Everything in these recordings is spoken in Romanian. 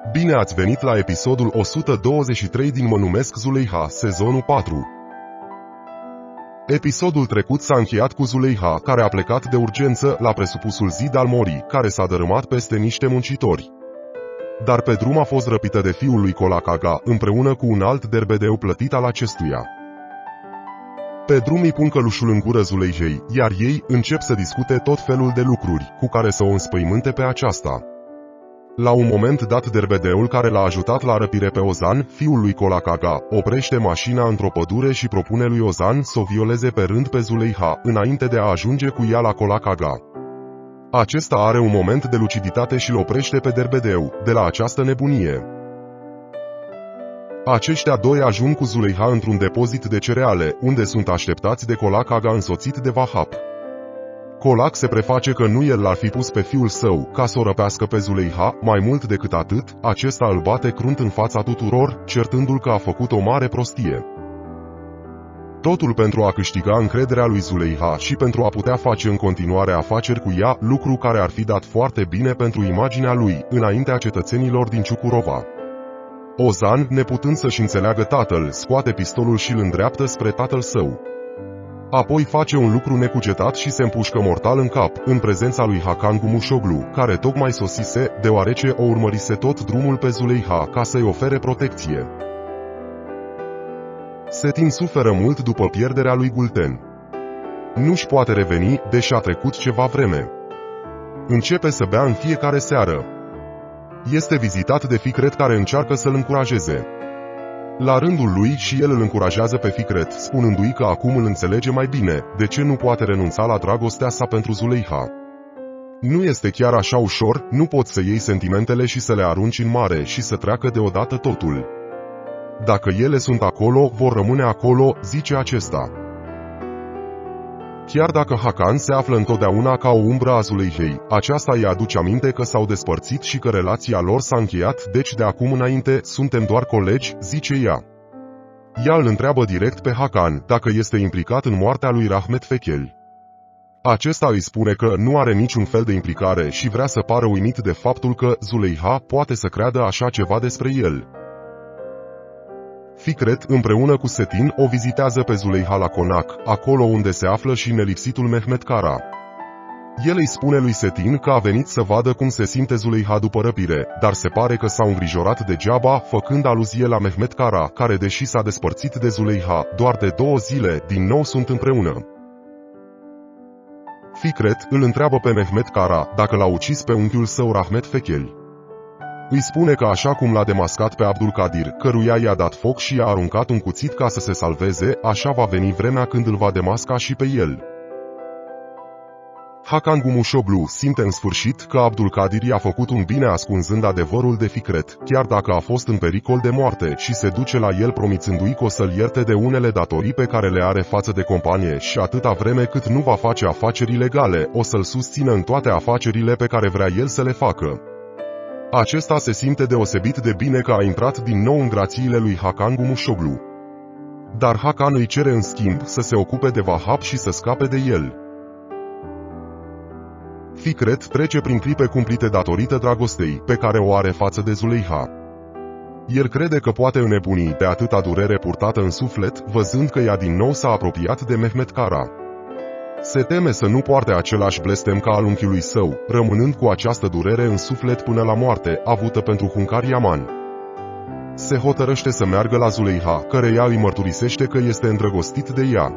Bine ați venit la episodul 123 din Mă numesc Zuleiha, sezonul 4. Episodul trecut s-a încheiat cu Zuleiha, care a plecat de urgență la presupusul zid al morii, care s-a dărâmat peste niște muncitori. Dar pe drum a fost răpită de fiul lui Colac Aga, împreună cu un alt derbedeu plătit al acestuia. Pe drum îi pun călușul în gură Zuleihei, iar ei încep să discute tot felul de lucruri, cu care să o înspăimânte pe aceasta. La un moment dat, derbedeul care l-a ajutat la răpire pe Ozan, fiul lui Colac Aga, oprește mașina într-o pădure și propune lui Ozan să o violeze pe rând pe Zuleiha, înainte de a ajunge cu ea la Colac Aga. Acesta are un moment de luciditate și îl oprește pe derbedeu de la această nebunie. Aceștia doi ajung cu Zuleiha într-un depozit de cereale, unde sunt așteptați de Colac Aga însoțit de Vahap. Colac se preface că nu el l-ar fi pus pe fiul său ca să o răpească pe Zuleiha, mai mult decât atât, acesta îl bate crunt în fața tuturor, certându-l că a făcut o mare prostie. Totul pentru a câștiga încrederea lui Zuleiha și pentru a putea face în continuare afaceri cu ea, lucru care ar fi dat foarte bine pentru imaginea lui, înaintea cetățenilor din Ciucurova. Ozan, neputând să-și înțeleagă tatăl, scoate pistolul și îl îndreaptă spre tatăl său. Apoi face un lucru necugetat și se împușcă mortal în cap, în prezența lui Hakan Gumușoglu, care tocmai sosise, deoarece o urmărise tot drumul pe Zuleiha ca să-i ofere protecție. Setin suferă mult după pierderea lui Gulten. Nu-și poate reveni, deși a trecut ceva vreme. Începe să bea în fiecare seară. Este vizitat de Ficret, care încearcă să-l încurajeze. La rândul lui și el îl încurajează pe Ficret, spunându-i că acum îl înțelege mai bine, de ce nu poate renunța la dragostea sa pentru Zuleiha. Nu este chiar așa ușor, nu poți să iei sentimentele și să le arunci în mare și să treacă deodată totul. Dacă ele sunt acolo, vor rămâne acolo, zice acesta. Chiar dacă Hakan se află întotdeauna ca o umbră a Zuleihei, aceasta îi aduce aminte că s-au despărțit și că relația lor s-a încheiat, deci de acum înainte suntem doar colegi, zice ea. Ea îl întreabă direct pe Hakan dacă este implicat în moartea lui Rahmet Fechel. Acesta îi spune că nu are niciun fel de implicare și vrea să pară uimit de faptul că Zuleiha poate să creadă așa ceva despre el. Ficret, împreună cu Setin, o vizitează pe Zuleiha la Conac, acolo unde se află și nelipsitul Mehmet Kara. El îi spune lui Setin că a venit să vadă cum se simte Zuleiha după răpire, dar se pare că s-au îngrijorat degeaba, făcând aluzie la Mehmet Kara, care, deși s-a despărțit de Zuleiha doar de 2 zile, din nou sunt împreună. Ficret îl întreabă pe Mehmet Kara dacă l-a ucis pe unchiul său Rahmet Fechel. Îi spune că așa cum l-a demascat pe Abdul Kadir, căruia i-a dat foc și i-a aruncat un cuțit ca să se salveze, așa va veni vremea când îl va demasca și pe el. Hakan Gumușoglu simte în sfârșit că Abdul Kadir i-a făcut un bine ascunzând adevărul de Ficret, chiar dacă a fost în pericol de moarte, și se duce la el promițându-i că o să-l ierte de unele datorii pe care le are față de companie și atâta vreme cât nu va face afaceri ilegale, o să-l susțină în toate afacerile pe care vrea el să le facă. Acesta se simte deosebit de bine că a intrat din nou în grațiile lui Hakan Gumușoglu. Dar Hakan îi cere în schimb să se ocupe de Vahap și să scape de el. Ficret trece prin clipe cumplite datorită dragostei pe care o are față de Zuleiha. El crede că poate înnebuni de atâta durere purtată în suflet, văzând că ea din nou s-a apropiat de Mehmet Kara. Se teme să nu poarte același blestem ca al unchiului său, rămânând cu această durere în suflet până la moarte, avută pentru Hunkar Yaman. Se hotărăște să meargă la Zuleiha, căreia îi mărturisește că este îndrăgostit de ea.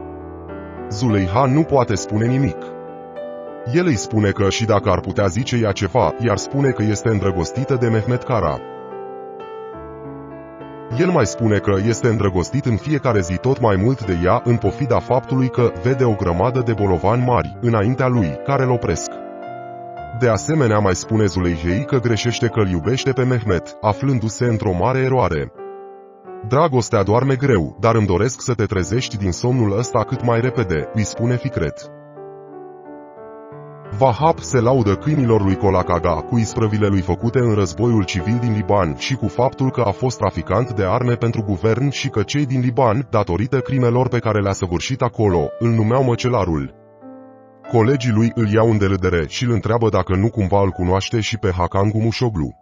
Zuleiha nu poate spune nimic. El îi spune că și dacă ar putea zice ea ceva, i-ar spune că este îndrăgostită de Mehmet Kara. El mai spune că este îndrăgostit în fiecare zi tot mai mult de ea, în pofida faptului că vede o grămadă de bolovani mari înaintea lui, care îl opresc. De asemenea mai spune Zuleihei că greșește că îl iubește pe Mehmet, aflându-se într-o mare eroare. Dragostea doarme greu, dar îmi doresc să te trezești din somnul ăsta cât mai repede, îi spune Ficret. Vahap se laudă câinilor lui Colac Aga cu isprăvile lui făcute în războiul civil din Liban și cu faptul că a fost traficant de arme pentru guvern și că cei din Liban, datorită crimelor pe care le-a săvârșit acolo, îl numeau Măcelarul. Colegii lui îl iau în derâdere și îl întreabă dacă nu cumva îl cunoaște și pe Hakan Gumușoglu.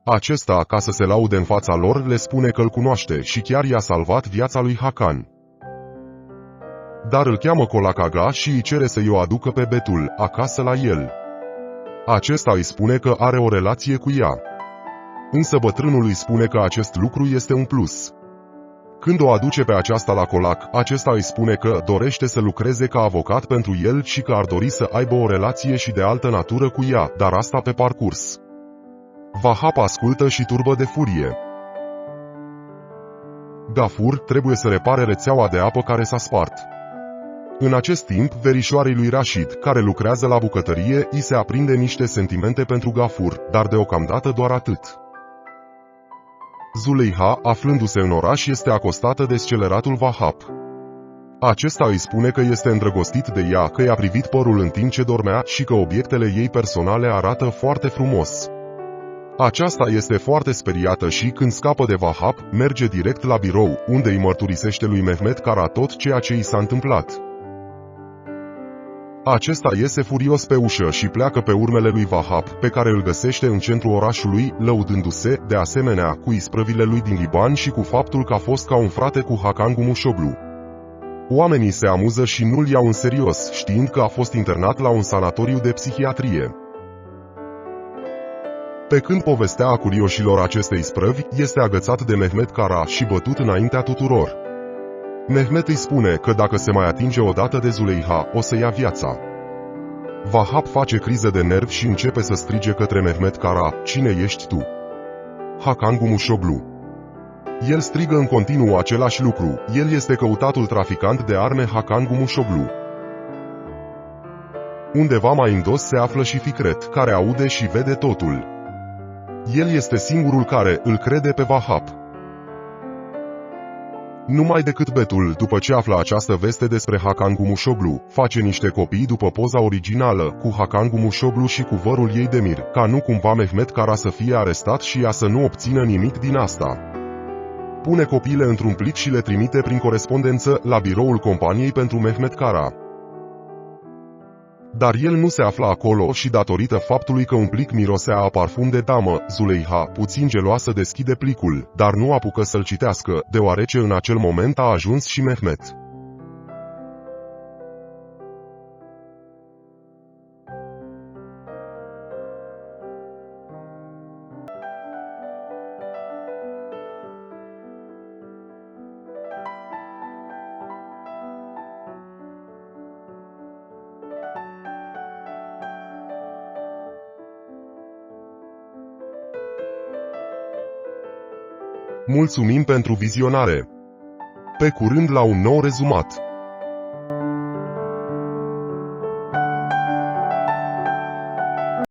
Acesta, ca să se laude în fața lor, le spune că îl cunoaște și chiar i-a salvat viața lui Hakan. Dar îl cheamă Colac Aga și îi cere să i-o aducă pe Betul acasă la el. Acesta îi spune că are o relație cu ea. Însă bătrânul îi spune că acest lucru este un plus. Când o aduce pe aceasta la Colac, acesta îi spune că dorește să lucreze ca avocat pentru el și că ar dori să aibă o relație și de altă natură cu ea, dar asta pe parcurs. Vahap ascultă și turbă de furie. Gafur trebuie să repare rețeaua de apă care s-a spart. În acest timp, verișoarei lui Rashid, care lucrează la bucătărie, îi se aprinde niște sentimente pentru Gafur, dar deocamdată doar atât. Zuleiha, aflându-se în oraș, este acostată de sceleratul Vahap. Acesta îi spune că este îndrăgostit de ea, că i-a privit părul în timp ce dormea și că obiectele ei personale arată foarte frumos. Aceasta este foarte speriată și, când scapă de Vahap, merge direct la birou, unde îi mărturisește lui Mehmet Kara tot ceea ce i s-a întâmplat. Acesta iese furios pe ușă și pleacă pe urmele lui Vahap, pe care îl găsește în centrul orașului, lăudându-se, de asemenea, cu isprăvile lui din Liban și cu faptul că a fost ca un frate cu Hakan Gumușoglu. Oamenii se amuză și nu-l iau în serios, știind că a fost internat la un sanatoriu de psihiatrie. Pe când povestea curioșilor acestei isprăvi, este agățat de Mehmet Kara și bătut înaintea tuturor. Mehmet îi spune că dacă se mai atinge odată de Zuleiha, o să ia viața. Vahap face criză de nervi și începe să strige către Mehmet Kara: "Cine ești tu?" "Hakan Gumușoglu." El strigă în continuu același lucru: el este căutatul traficant de arme Hakan Gumușoglu. Undeva mai în dos se află și Fikret, care aude și vede totul. El este singurul care îl crede pe Vahap. Numai decât Betul, după ce află această veste despre Hakan Gumușoglu, face niște copii după poza originală, cu Hakan Gumușoglu și cu vărul ei Demir, ca nu cumva Mehmet Kara să fie arestat și ea să nu obțină nimic din asta. Pune copiile într-un plic și le trimite prin corespondență la biroul companiei pentru Mehmet Kara. Dar el nu se află acolo și, datorită faptului că un plic mirosea a parfum de damă, Zuleiha, puțin geloasă, deschide plicul, dar nu apucă să-l citească, deoarece în acel moment a ajuns și Mehmet. Mulțumim pentru vizionare! Pe curând la un nou rezumat!